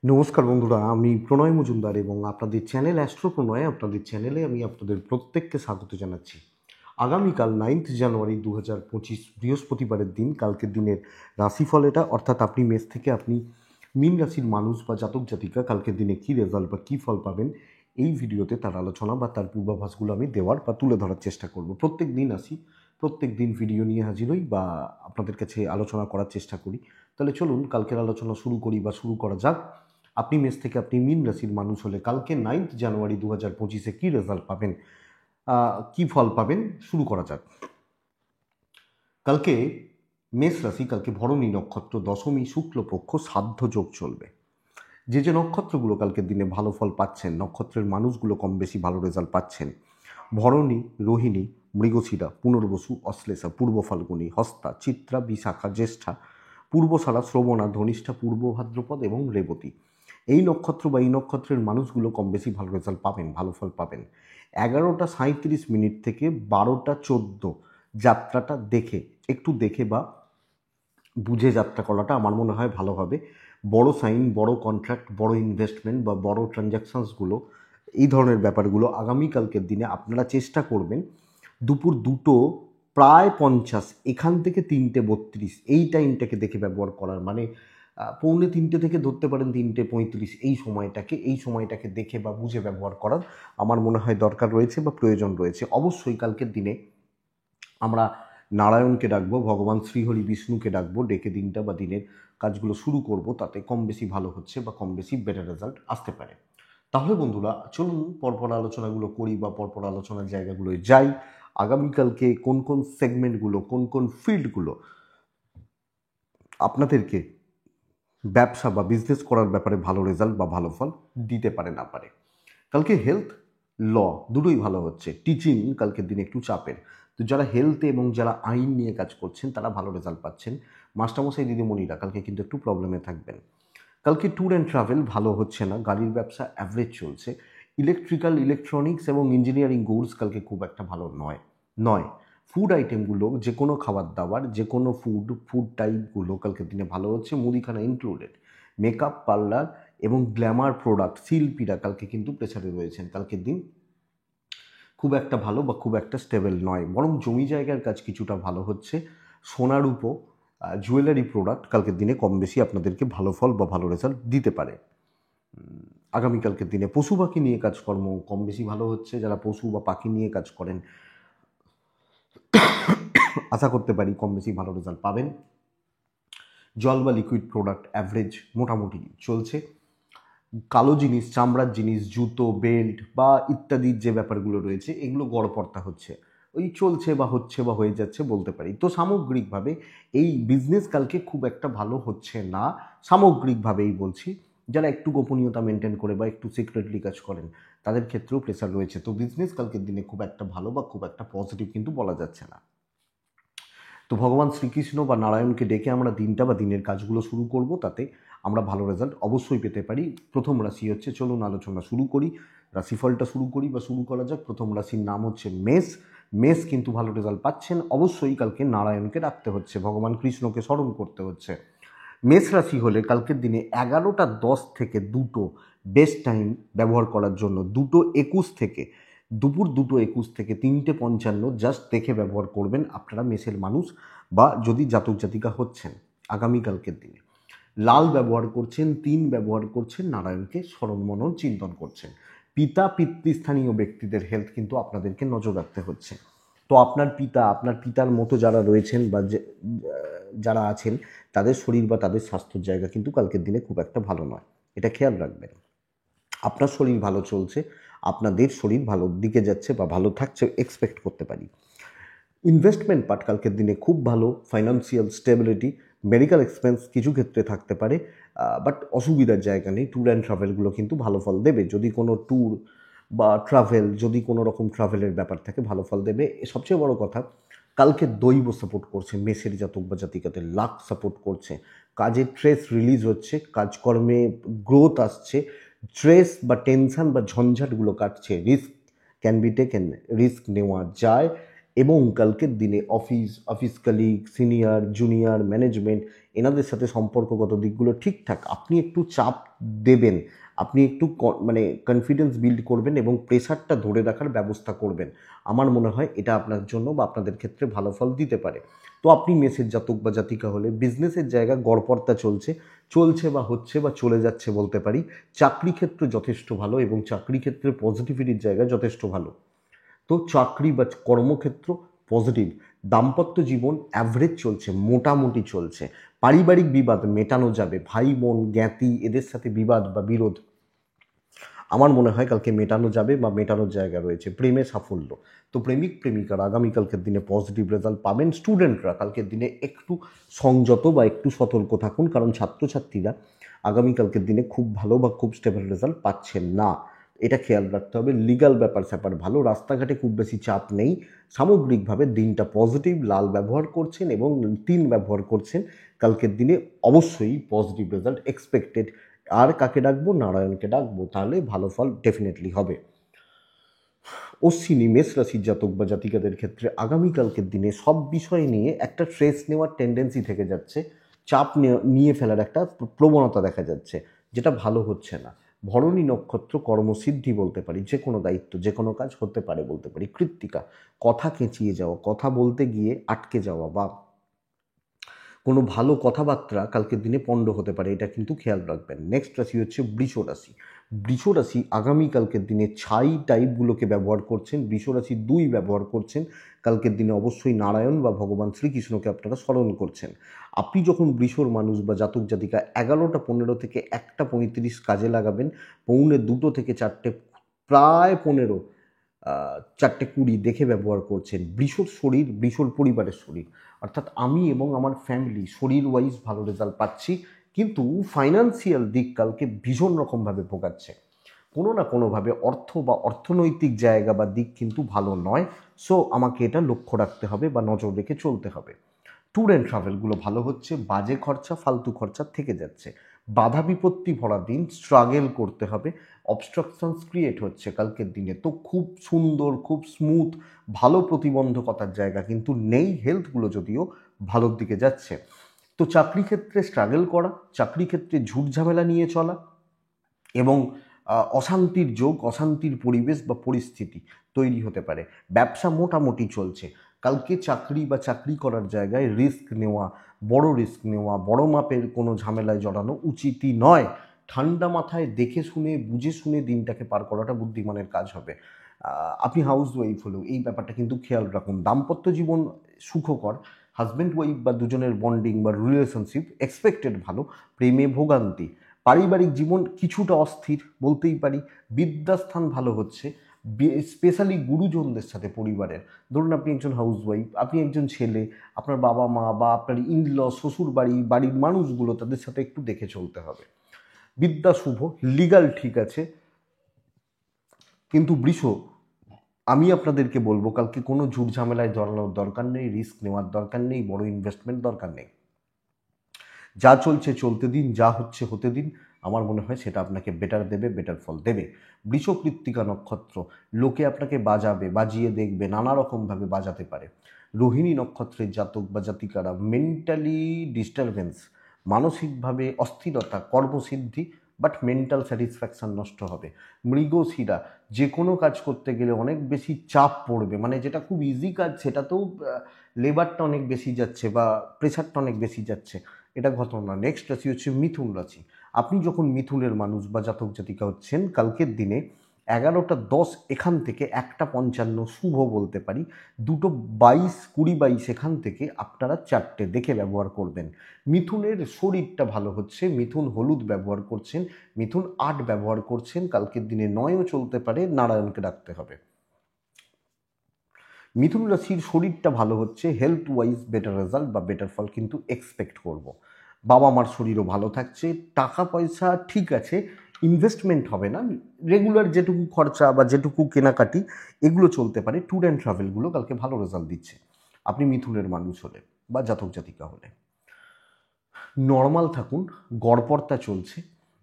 নমস্কার বন্ধুরা, আমি প্রণয় মজুমদার এবং আপনাদের চ্যানেল অ্যাস্ট্রো প্রণয় আপনাদের চ্যানেলে আমি আপনাদের প্রত্যেককে স্বাগত জানাচ্ছি। আগামীকাল 9 জানুয়ারি 2025 বৃহস্পতিবারের দিন, কালকের দিনের রাশিফল এটা, অর্থাৎ আপনি মেষ থেকে আপনি মীন রাশির মানুষ বা জাতক জাতিকা কালকের দিনে কী রেজাল্ট বা কী ফল পাবেন এই ভিডিওতে তার আলোচনা বা তার পূর্বাভাসগুলো আমি দেওয়ার বা তুলে ধরার চেষ্টা করব। প্রত্যেক দিন আসি, প্রত্যেক দিন ভিডিও নিয়ে হাজির হই বা আপনাদের কাছে আলোচনা করার চেষ্টা করি। তাহলে চলুন কালকের আলোচনা শুরু করি বা শুরু করা যাক। আপনি মেষ থেকে আপনি মীন রাশির মানুষ হলে কালকে 9 জানুয়ারি 2025-এ কী রেজাল্ট পাবেন, কী ফল পাবেন, শুরু করা যাক। কালকে মেষ রাশি, কালকে ভরণী নক্ষত্র, দশমী, শুক্লপক্ষ, শ্রাদ্ধ যোগ চলবে। যে নক্ষত্রগুলো কালকের দিনে ভালো ফল পাচ্ছেন, নক্ষত্রের মানুষগুলো কম বেশি ভালো রেজাল্ট পাচ্ছেন: ভরণী, রোহিণী, মৃগশিরা, পুনর্বসু, অশ্লেষা, পূর্ব ফাল্গুনী, হস্তা, চিত্রা, বিশাখা, জ্যেষ্ঠা, পূর্বশারা, শ্রবণা, ধনিষ্ঠা, পূর্ব ভাদ্রপদ এবং রেবতী। এই নক্ষত্র বা এই নক্ষত্রের মানুষগুলো কম বেশি ভালো রেজাল্ট পাবেন, ভালো ফল পাবেন। 11:37 থেকে 12:14 যাত্রাটা একটু দেখে বা বুঝে যাত্রা করাটা আমার মনে হয় ভালো হবে। বড় সাইন, বড় কন্ট্রাক্ট, বড় ইনভেস্টমেন্ট বা বড় ট্রানজ্যাকশানসগুলো, এই ধরনের ব্যাপারগুলো আগামীকালকের দিনে আপনারা চেষ্টা করবেন দুপুর 2:50 এখান থেকে 3:32 এই টাইমটাকে দেখে ব্যবহার করার। মানে 2:45 থেকে ধরতে পারেন 3:35 এই সময়টাকে দেখে বা বুঝে ব্যবহার করার আমার মনে হয় দরকার রয়েছে বা প্রয়োজন রয়েছে। অবশ্যই কালকের দিনে আমরা নারায়ণকে ডাকবো, ভগবান শ্রীহরি বিষ্ণুকে ডাকবো, ডেকে দিনটা বা দিনের কাজগুলো শুরু করব, তাতে কম বেশি ভালো হচ্ছে বা কম বেশি বেটার রেজাল্ট আসতে পারে। তাহলে বন্ধুরা চলুন পরপর আলোচনাগুলো করি বা পরপর আলোচনার জায়গাগুলোয় যাই। আগামীকালকে কোন কোন সেগমেন্টগুলো, কোন কোন ফিল্ডগুলো আপনাদেরকে ব্যবসা বা বিজনেস করার ব্যাপারে ভালো রেজাল্ট বা ভালো ফল দিতে পারে না পারে। কালকে হেলথ, ল দুটোই ভালো হচ্ছে। টিচিং কালকের দিনে একটু চাপের, তো যারা হেলথে এবং যারা আইন নিয়ে কাজ করছেন তারা ভালো রেজাল্ট পাচ্ছেন। মাস্টারমশাই দিদিমণিরা কালকে কিন্তু একটু প্রবলেমে থাকবেন। কালকে ট্যুর অ্যান্ড ট্রাভেল ভালো হচ্ছে না, গাড়ির ব্যবসা অ্যাভারেজ চলছে। ইলেকট্রিক্যাল, ইলেকট্রনিক্স এবং ইঞ্জিনিয়ারিং গুডস কালকে খুব একটা ভালো নয়। ফুড আইটেমগুলো, যে কোনো খাবার দাবার, যে কোনো ফুড টাইপগুলো কালকের দিনে ভালো হচ্ছে, মুদিখানা ইনক্লুডেড। মেকআপ, পার্লার এবং গ্ল্যামার প্রোডাক্ট শিল্পীরা কালকে কিন্তু প্রেসারে রয়েছেন। কালকের দিন খুব একটা ভালো বা খুব একটা স্টেবল নয়, বরং জমি জায়গার কাজ কিছুটা ভালো হচ্ছে। সোনা রূপো, জুয়েলারি প্রোডাক্ট কালকের দিনে কম বেশি আপনাদেরকে ভালো ফল বা ভালো রেজাল্ট দিতে পারে। আগামীকালকের দিনে পশু পাখি নিয়ে কাজকর্ম কম বেশি ভালো হচ্ছে। যারা পশু বা পাখি নিয়ে কাজ করেন আশা করতে পারি কম বেশি ভালো রেজাল্ট পাবেন। জল বা লিকুইড প্রোডাক্ট অ্যাভারেজ মোটামুটি চলছে। কালো জিনিস, চামড়ার জিনিস, জুতো, বেল্ট বা ইত্যাদির যে ব্যাপারগুলো রয়েছে এগুলো গড়পড়তা হচ্ছে, ওই চলছে বা হচ্ছে বা হয়ে যাচ্ছে বলতে পারি। তো সামগ্রিকভাবে এই বিজনেস কালকে খুব একটা ভালো হচ্ছে না, সামগ্রিকভাবেই বলছি। যারা একটু গোপনীয়তা মেনটেন করে বা একটু সিক্রেটলি কাজ করেন তাদের ক্ষেত্রেও প্রেসার রয়েছে। তো বিজনেস কালকের দিনে খুব একটা ভালো বা খুব একটা পজিটিভ কিন্তু বলা যাচ্ছে না। তো ভগবান শ্রীকৃষ্ণ বা নারায়ণকে ডেকে আমরা দিনটা বা দিনের কাজগুলো শুরু করব, তাতে আমরা ভালো রেজাল্ট অবশ্যই পেতে পারি। প্রথম রাশি হচ্ছে, চলুন আলোচনা শুরু করি, রাশিফলটা শুরু করি বা শুরু করা যাক। প্রথম রাশির নাম হচ্ছে মেষ। মেষ কিন্তু ভালো রেজাল্ট পাচ্ছেন। অবশ্যই কালকে নারায়ণকে ডাকতে হচ্ছে, ভগবান কৃষ্ণকে স্মরণ করতে হচ্ছে। মেষ রাশি হলে কালকের দিনে 11:10 থেকে 2 বেস্ট টাইম ব্যবহার করার জন্য। 2:21 থেকে দুপুর 2:21 থেকে 3:55 জাস্ট দেখে ব্যবহার করবেন আপনারা মেষের মানুষ বা যদি জাতক জাতিকা হচ্ছেন। আগামীকালকের দিনে লাল ব্যবহার করছেন, 3 ব্যবহার করছেন, নারায়ণকে স্মরণ মনন চিন্তন করছেন। পিতৃস্থানীয় ব্যক্তিদের হেলথ কিন্তু আপনাদেরকে নজর রাখতে হচ্ছে। তো আপনার পিতার মতো যারা রয়েছেন বা যারা আছেন তাদের শরীর বা তাদের স্বাস্থ্যের জায়গা কিন্তু কালকের দিনে খুব একটা ভালো নয়, এটা খেয়াল রাখবেন। আপনার শরীর ভালো চলছে, আপনাদের শরীর ভালোর দিকে যাচ্ছে বা ভালো থাকছে এক্সপেক্ট করতে পারি। ইনভেস্টমেন্ট পার্ট কালকের দিনে খুব ভালো, ফাইন্যান্সিয়াল স্টেবিলিটি, মেডিকেল এক্সপেন্স কিছু ক্ষেত্রে থাকতে পারে, বাট অসুবিধার জায়গা নেই। ট্যুর অ্যান্ড ট্রাভেলগুলো কিন্তু ভালো ফল দেবে। যদি কোনো ট্যুর বা ট্রাভেল, যদি কোনো রকম ট্রাভেলের ব্যাপার থাকে ভালো ফল দেবে। সবচেয়ে বড় কথা, কালকে দৈব সাপোর্ট করছে, মেষের জাতক বা জাতিকাদের লাক সাপোর্ট করছে। কাজের ট্রেস রিলিজ হচ্ছে, কাজকর্মে গ্রোথ আসছে, স্ট্রেস বা টেনশন বা ঝঞ্ঝাটগুলো কাটছে। Risk can be taken, risk নেওয়া যায়। এবং কালকের দিনে office colleague, senior, junior, management এনাদের সাথে সম্পর্কগত দিকগুলো ঠিকঠাক। আপনি একটু চাপ দেবেন, আপনি একটু মানে কনফিডেন্স বিল্ড করবেন এবং প্রেশারটা ধরে রাখার ব্যবস্থা করবেন। আমার মনে হয় এটা আপনার জন্য বা আপনাদের ক্ষেত্রে ভালো ফল দিতে পারে। তো আপনি মেষের জাতক বা জাতিকা হলে বিজনেসের জায়গা গড়পড়তা চলছে বা হচ্ছে বা চলে যাচ্ছে বলতে পারি। চাকরি ক্ষেত্র যথেষ্ট ভালো এবং চাকরি ক্ষেত্রে পজিটিভিটির জায়গা যথেষ্ট ভালো। তো চাকরি বা কর্মক্ষেত্র পজিটিভ। দাম্পত্য জীবন অ্যাভারেজ চলছে, মোটামুটি চলছে। পারিবারিক বিবাদ মেটানো যাবে, ভাই বোন জ্ঞাতি এদের সাথে বিবাদ বা বিরোধ আমার মনে হয় কালকে মেটানো যাবে বা মেটানোর জায়গা রয়েছে। প্রেমে সাফল্য, তো প্রেমিক প্রেমিকারা আগামীকালকের দিনে পজিটিভ রেজাল্ট পাবেন। স্টুডেন্টরা কালকের দিনে একটু সংযত বা একটু সতর্ক থাকুন, কারণ ছাত্রছাত্রীরা আগামীকালকের দিনে খুব ভালো বা খুব স্টেবল রেজাল্ট পাচ্ছেন না, এটা খেয়াল রাখতে হবে। লিগ্যাল ব্যাপার স্যাপার ভালো, রাস্তাঘাটে খুব বেশি চাপ নেই। সামগ্রিকভাবে দিনটা পজিটিভ। লাল ব্যবহার করছেন এবং 3 ব্যবহার করছেন, কালকের দিনে অবশ্যই পজিটিভ রেজাল্ট এক্সপেক্টেড। আর কাকে ডাকবো? নারায়ণকে ডাকবো, তাহলে ভালো ফল ডেফিনেটলি হবে। অশ্বিনী মেষ রাশির জাতক বা জাতিকাদের ক্ষেত্রে আগামীকালকের দিনে সব বিষয় নিয়ে একটা স্ট্রেস নেওয়ার টেন্ডেন্সি থেকে যাচ্ছে, চাপ নিয়ে ফেলার একটা প্রবণতা দেখা যাচ্ছে, যেটা ভালো হচ্ছে না। ভরণী নক্ষত্র কর্মসিদ্ধি বলতে পারি, যে কোনো দায়িত্ব যে কোনো কাজ হতে পারে বলতে পারি। কৃত্তিকা কথা কেঁচিয়ে যাওয়া, কথা বলতে গিয়ে আটকে যাওয়া বা কোনো ভালো কথাবার্তা কালকের দিনে পণ্ড হতে পারে, এটা কিন্তু খেয়াল রাখবেন। নেক্সট রাশি হচ্ছে বৃষ রাশি। বৃষ রাশি আগামীকালকের দিনে ছাই টাইপগুলোকে ব্যবহার করছেন, বৃষ রাশি 2 ব্যবহার করছেন, কালকের দিনে অবশ্যই নারায়ণ বা ভগবান শ্রীকৃষ্ণকে আপনারা স্মরণ করছেন। আপনি যখন বৃষর মানুষ বা জাতক জাতিকা 11:15 থেকে 1:35 কাজে লাগাবেন, 2:45 থেকে 4টে, প্রায় 15, 4:20 দেখে ব্যবহার করছেন। বৃষর শরীর, বৃষর পরিবারের শরীর, অর্থাৎ আমি এবং আমার ফ্যামিলি শরীর ওয়াইজ ভালো রেজাল্ট পাচ্ছি, কিন্তু ফাইন্যান্সিয়াল দিক কালকে ভীষণ রকমভাবে ভোগাচ্ছে। কোনো না কোনোভাবে অর্থ বা অর্থনৈতিক জায়গা বা দিক কিন্তু ভালো নয়। সো আমাকে এটা লক্ষ্য রাখতে হবে বা নজর রেখে চলতে হবে। ট্যুর অ্যান্ড ট্রাভেলগুলো ভালো হচ্ছে, বাজে খরচা ফালতু খরচা থেকে যাচ্ছে। বাধা বিপত্তি ভরা দিন, স্ট্রাগেল করতে হবে, অবস্ট্রাকশনস ক্রিয়েট হচ্ছে কালকের দিনে। তো খুব সুন্দর, খুব স্মুথ, ভালো প্রতিবন্ধকতার জায়গা কিন্তু নেই। হেলথগুলো যদিও ভালোর দিকে যাচ্ছে। তো চাকরি ক্ষেত্রে স্ট্রাগল করা, চাকরি ক্ষেত্রে ঝুট ঝামেলা নিয়ে চলা এবং অশান্তির যোগ, অশান্তির পরিবেশ বা পরিস্থিতি তৈরি হতে পারে। ব্যবসা মোটামুটি চলছে। কালকে চাকরি বা চাকরি করার জায়গায় রিস্ক নেওয়া, বড় রিস্ক নেওয়া, বড় মাপের কোনো ঝামেলায় জড়ানো উচিতই নয়। ঠান্ডা মাথায় দেখে শুনে বুঝে শুনে দিনটাকে পার করাটা বুদ্ধিমানের কাজ হবে। আপনি হাউস ওয়াইফ হলেও এই ব্যাপারটা কিন্তু খেয়াল রাখুন। দাম্পত্য জীবন সুখকর, হাজব্যান্ড ওয়াইফ বা দুজনের বন্ডিং বা রিলেশনশিপ এক্সপেক্টেড ভালো, প্রেমে ভোগান্তি। পারিবারিক জীবন কিছুটা অস্থির বলতেই পারি। বিদ্যাস্থান ভালো হচ্ছে, স্পেশালি গুরুজনদের সাথে পরিবারের। ধরুন আপনি একজন হাউস ওয়াইফ, আপনি একজন ছেলে, আপনার বাবা মা বা আপনার ইনল, শ্বশুর বাড়ির মানুষগুলো, তাদের সাথে একটু দেখে চলতে হবে। বিদ্যা শুভ, লিগাল ঠিক আছে, কিন্তু বৃষ, আমি আপনাদেরকে বলবো কালকে কোনো ঝুট ঝামেলায় জড়ানোর দরকার নেই, রিস্ক নেওয়ার দরকার নেই, বড় ইনভেস্টমেন্ট দরকার নেই। যা চলছে চলতে দিন, যা হচ্ছে হতে দিন। আমার মনে হয় সেটা আপনাকে বেটার দেবে, বেটার ফল দেবে। বৃষ কৃত্তিকা নক্ষত্র, লোকে আপনাকে বাজিয়ে দেখবে, নানা রকমভাবে বাজাতে পারে। রোহিণী নক্ষত্রের জাতক বা জাতিকারা মেন্টালি ডিস্টারবেন্স, মানসিকভাবে অস্থিরতা, কর্মসিদ্ধি, বাট মেন্টাল স্যাটিসফ্যাকশান নষ্ট হবে। মৃগশিরা, যে কোনো কাজ করতে গেলে অনেক বেশি চাপ পড়বে, মানে যেটা খুব ইজি কাজ সেটাতেও লেবারটা অনেক বেশি যাচ্ছে বা প্রেশারটা অনেক বেশি যাচ্ছে, এটা ঘটনা। নেক্সট রাশি হচ্ছে মিথুন রাশি। আপনি যখন মিথুনের মানুষ বা জাতক জাতিকা হচ্ছেন, কালকের দিনে 11:10 এখান থেকে 1:55 শুভ বলতে পারি। 2:22, 20:22 এখান থেকে আপনারা 4টে দেখে ব্যবহার করবেন। মিথুনের শরীরটা ভালো হচ্ছে, মিথুন হলুদ ব্যবহার করছেন, মিথুন 8 ব্যবহার করছেন, কালকের দিনে 9ও চলতে পারে, নারায়ণকে ডাকতে হবে। মিথুন রাশির শরীরটা ভালো হচ্ছে, হেলথ ওয়াইজ বেটার রেজাল্ট বা বেটার ফল কিন্তু এক্সপেক্ট করব। বাবা মার শরীরও ভালো থাকছে, টাকা পয়সা ঠিক আছে, ইনভেস্টমেন্ট হবে না, রেগুলার যেটুকু খরচা বা যেটুকু কেনাকাটি এগুলো চলতে পারে। ট্যুর অ্যান্ড ট্রাভেলগুলো কালকে ভালো রেজাল্ট দিচ্ছে আপনি মিথুনের মানুষ হলে বা জাতক জাতিকা হলে। নর্মাল থাকুন, গড়পড়তা চলছে,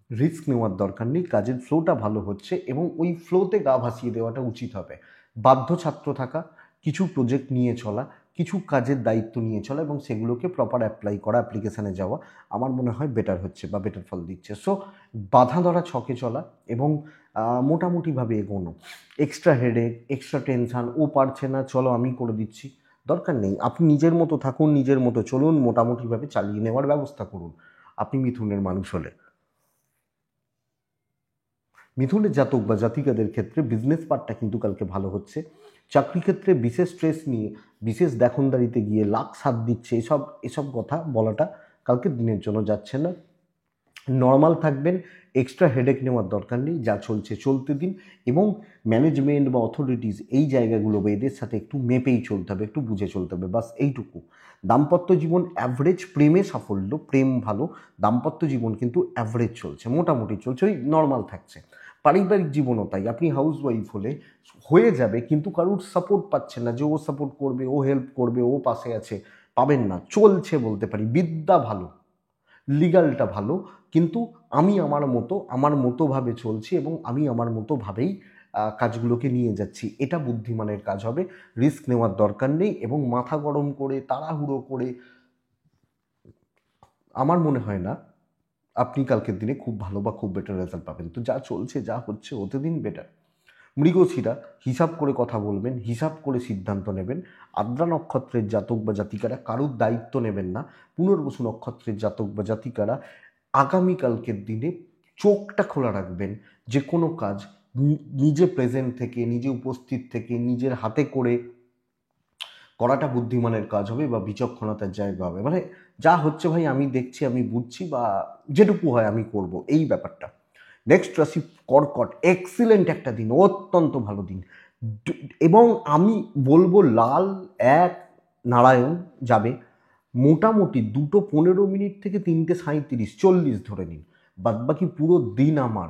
রিস্ক নেওয়ার দরকার নেই, কাজের ফ্লোটা ভালো হচ্ছে এবং ওই ফ্লোতে গা ভাসিয়ে দেওয়াটা উচিত হবে। বাধ্য ছাত্র থাকা, কিছু প্রজেক্ট নিয়ে চলা, কিছু কাজের দায়িত্ব নিয়ে চলা এবং সেগুলোকে প্রপার অ্যাপ্লাই করা, অ্যাপ্লিকেশানে যাওয়া আমার মনে হয় বেটার হচ্ছে বা বেটার ফল দিচ্ছে। সো বাধা ধরা ছকে চলা এবং মোটামুটিভাবে এগোনো। এক্সট্রা হেডেক, এক্সট্রা টেনশান, ও পারছে না চলো আমি করে দিচ্ছি, দরকার নেই। আপনি নিজের মতো থাকুন, নিজের মতো চলুন, মোটামুটিভাবে চালিয়ে নেওয়ার ব্যবস্থা করুন আপনি মিথুনের মানুষ হলে। মিথুনের জাতক বা জাতিকাদের ক্ষেত্রে বিজনেস পার্টটা কিন্তু কালকে ভালো হচ্ছে। চাকরি ক্ষেত্রে বিশেষ স্ট্রেস নিয়ে, বিশেষ দেখনদারিতে গিয়ে লাখ সাথ দিচ্ছে, এসব কথা বলাটা কালকের দিনের জন্য যাচ্ছে না। নর্মাল থাকবেন, এক্সট্রা হেডেক নেওয়ার দরকার নেই, যা চলছে চলতে দিন। এবং ম্যানেজমেন্ট বা অথরিটিস এই জায়গাগুলো বা এদের সাথে একটু মেপেই চলতে হবে, একটু বুঝে চলতে হবে, বাস এইটুকু। দাম্পত্য জীবন অ্যাভারেজ, প্রেমে সাফল্য, প্রেম ভালো, দাম্পত্য জীবন কিন্তু অ্যাভারেজ চলছে, মোটামুটি চলছে, ওই নর্মাল থাকছে। পারিবারিক জীবনও তাই, আপনি হাউস ওয়াইফ হলে হয়ে যাবে, কিন্তু কারোর সাপোর্ট পাচ্ছেন না যে ও সাপোর্ট করবে, ও হেল্প করবে, ও পাশে আছে, পাবেন না, চলছে বলতে পারি। বিদ্যা ভালো, লিগালটা ভালো, কিন্তু আমি আমার মতোভাবে চলছি এবং আমি আমার মতোভাবেই কাজগুলোকে নিয়ে যাচ্ছি, এটা বুদ্ধিমানের কাজ হবে। রিস্ক নেওয়ার দরকার নেই এবং মাথা গরম করে তাড়াহুড়ো করে আমার মনে হয় না আপনি কালকের দিনে খুব ভালো বা খুব বেটার রেজাল্ট পাবেন। তো যা চলছে, যা হচ্ছে, হতে দিন বেটার। মৃগশিরা, হিসাব করে কথা বলবেন, হিসাব করে সিদ্ধান্ত নেবেন। আদ্রা নক্ষত্রের জাতক বা জাতিকারা কারোর দায়িত্ব নেবেন না। পুনর্বসু নক্ষত্রের জাতক বা জাতিকারা আগামীকালকের দিনে চোখটা খোলা রাখবেন। যে কোনো কাজ নিজে প্রেজেন্ট থেকে, নিজে উপস্থিত থেকে, নিজের হাতে করে করাটা বুদ্ধিমানের কাজ হবে বা বিচক্ষণতার জায়গা হবে। মানে যা হচ্ছে ভাই আমি দেখছি, আমি বুঝছি, বা যেটুকু হয় আমি করব, এই ব্যাপারটা। নেক্সট রাশি কর্কট। এক্সিলেন্ট একটা দিন, অত্যন্ত ভালো দিন। এবং আমি বলবো লাল এক নারায়ণ যাবে মোটামুটি 2:15 থেকে 3:37, 40 ধরে নিন। বাদবাকি পুরো দিন আমার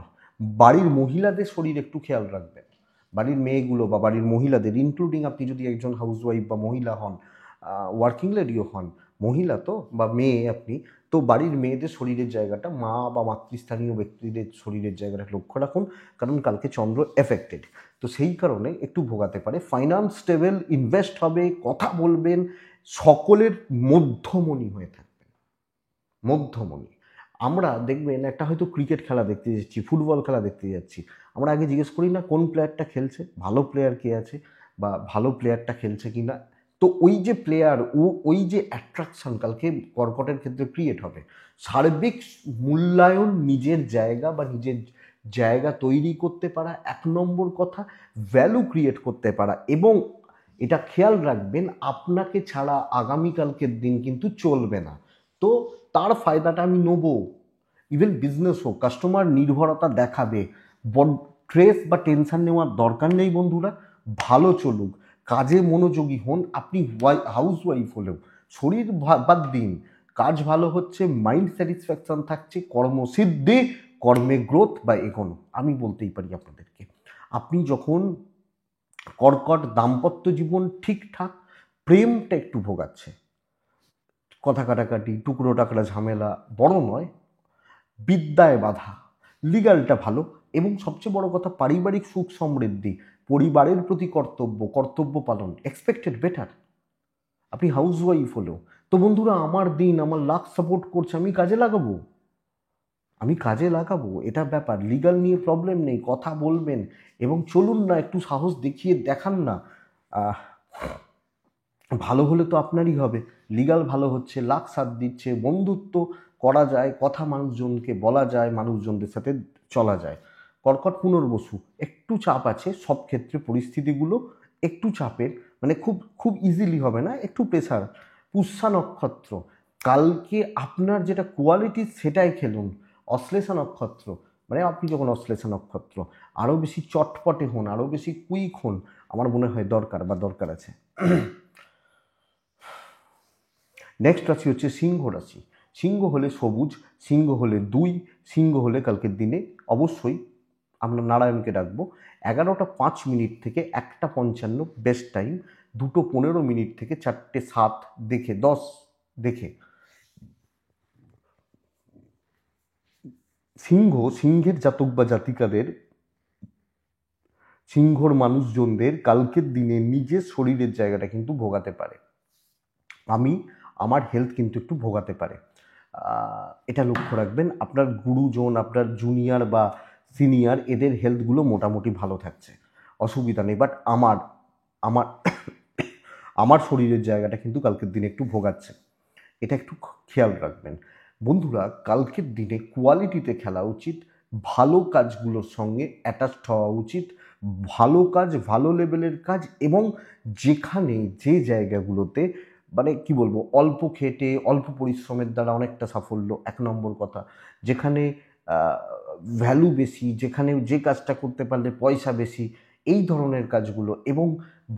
বাড়ির মহিলাদের শরীর একটু খেয়াল রাখবেন, বাড়ির মেয়েগুলো বা বাড়ির মহিলাদের, ইনক্লুডিং আপনি যদি একজন হাউসওয়াইফ বা মহিলা হন, ওয়ার্কিং লেডিও হন, মহিলা তো বা মেয়ে আপনি, তো বাড়ির মেয়েদের শরীরের জায়গাটা, মা বা মাতৃস্থানীয় ব্যক্তিদের শরীরের জায়গাটা লক্ষ্য রাখুন, কারণ কালকে চন্দ্র এফেক্টেড। তো সেই কারণে একটু ভোগাতে পারে। ফাইন্যান্স স্টেবল, ইনভেস্ট হবে, কথা বলবেন, সকলের মধ্যমণি হয়ে থাকবেন, মধ্যমণি। আমরা দেখবেন একটা হয়তো ক্রিকেট খেলা দেখতে যাচ্ছি, ফুটবল খেলা দেখতে যাচ্ছি, আমরা আগে জিজ্ঞেস করি না কোন প্লেয়ারটা খেলছে, ভালো প্লেয়ার কে আছে, বা ভালো প্লেয়ারটা খেলছে কি না। তো ওই যে প্লেয়ার, ওই যে অ্যাট্রাকশন কালকে কর্কটের ক্ষেত্রে ক্রিয়েট হবে। সার্বিক মূল্যায়ন, নিজের জায়গা বা নিজের জায়গা তৈরি করতে পারা, 1 নম্বর কথা, ভ্যালু ক্রিয়েট করতে পারা। এবং এটা খেয়াল রাখবেন, আপনাকে ছাড়া আগামীকালকের দিন কিন্তু চলবে না। তো তার ফায়দাটা আমি নেব। ইভেন বিজনেস হোক, কাস্টমার নির্ভরতা দেখাবে, বড় স্ট্রেস বা টেনশন নেওয়ার দরকার নেই বন্ধুরা। ভালো চলুক, কাজে মনোযোগী হন। আপনি হাউস ওয়াইফ হলেও শরীর বাদ দিন, কাজ ভালো হচ্ছে, মাইন্ড স্যাটিসফ্যাকশন থাকছে, কর্মসিদ্ধি, কর্মে গ্রোথ বা এগোনো, আমি বলতেই পারি আপনাদেরকে। আপনি যখন কর্কট, দাম্পত্য জীবন ঠিকঠাক, প্রেমটা একটু ভোগাচ্ছে, কথা কাটাকাটি, টুকরো টাকরা ঝামেলা, বড় নয়, বিদ্যায় বাধা, লিগালটা ভালো, এবং সবচেয়ে বড় কথা পারিবারিক সুখ সমৃদ্ধি, পরিবারের প্রতি কর্তব্য পালন, এক্সপেক্টেড বেটার। আপনি হাউস ওয়াইফ হলেও তো বন্ধুরা, আমার দিন, আমার লাক সাপোর্ট করছে, আমি কাজে লাগাবো, এটা ব্যাপার। লিগাল নিয়ে প্রবলেম নেই, কথা বলবেন এবং চলুন না, একটু সাহস দেখিয়ে দেখান না। আহ, ভালো হলে তো আপনারই হবে। লিগাল ভালো হচ্ছে, লাখ সাথ দিচ্ছে, বন্ধুত্ব করা যায়, কথা মানুষজনকে বলা যায়, মানুষজনদের সাথে চলা যায়। কর্কট পুনর্বসু, একটু চাপ আছে সব ক্ষেত্রে, পরিস্থিতিগুলো একটু চাপের, মানে খুব খুব ইজিলি হবে না, একটু প্রেসার। পুষ্যা নক্ষত্র, কালকে আপনার যেটা কোয়ালিটি সেটাই খেলুন। অশ্লেষা নক্ষত্র, মানে আপনি যখন অশ্লেষা নক্ষত্র, আরও বেশি চটপটে হন, আরও বেশি কুইক হন, আমার মনে হয় দরকার আছে। নেক্সট রাশি হচ্ছে সিংহ রাশি। সিংহ হলে সবুজ, সিংহ হলে 2, সিংহ হলে কালকের দিনে অবশ্যই আমরা নারায়ণকে ডাকবো। 11:05 থেকে 1:55 বেস্ট টাইম, 2:15 থেকে 4:07 দেখে 10 দেখে। সিংহের জাতক বা জাতিকাদের সিংহর মানুষজনদের কালকের দিনে নিজের শরীরের জায়গাটা কিন্তু ভোগাতে পারে। আমার হেলথ কিন্তু একটু ভোগাতে পারে। এটা লক্ষ্য রাখবেন। আপনার গুরুজন, আপনার জুনিয়র বা সিনিয়র, এদের হেলথগুলো মোটামুটি ভালো থাকছে, অসুবিধা নেই। বাট আমার আমার শরীরের জায়গাটা কিন্তু কালকের দিনে একটু ভোগাচ্ছে, এটা একটু খেয়াল রাখবেন। বন্ধুরা, কালকের দিনে কোয়ালিটিতে খেলা উচিত, ভালো কাজগুলোর সঙ্গে অ্যাটাচড হওয়া উচিত, ভালো কাজ, ভালো লেভেলের কাজ, এবং যেখানে যে জায়গাগুলোতে মানে কি বলবো, অল্প খেটে অল্প পরিশ্রমের দ্বারা অনেকটা সাফল্য, এক নম্বর কথা। যেখানে ভ্যালু বেশি, যেখানে যে কাজটা করতে পারলে পয়সা বেশি, এই ধরনের কাজগুলো, এবং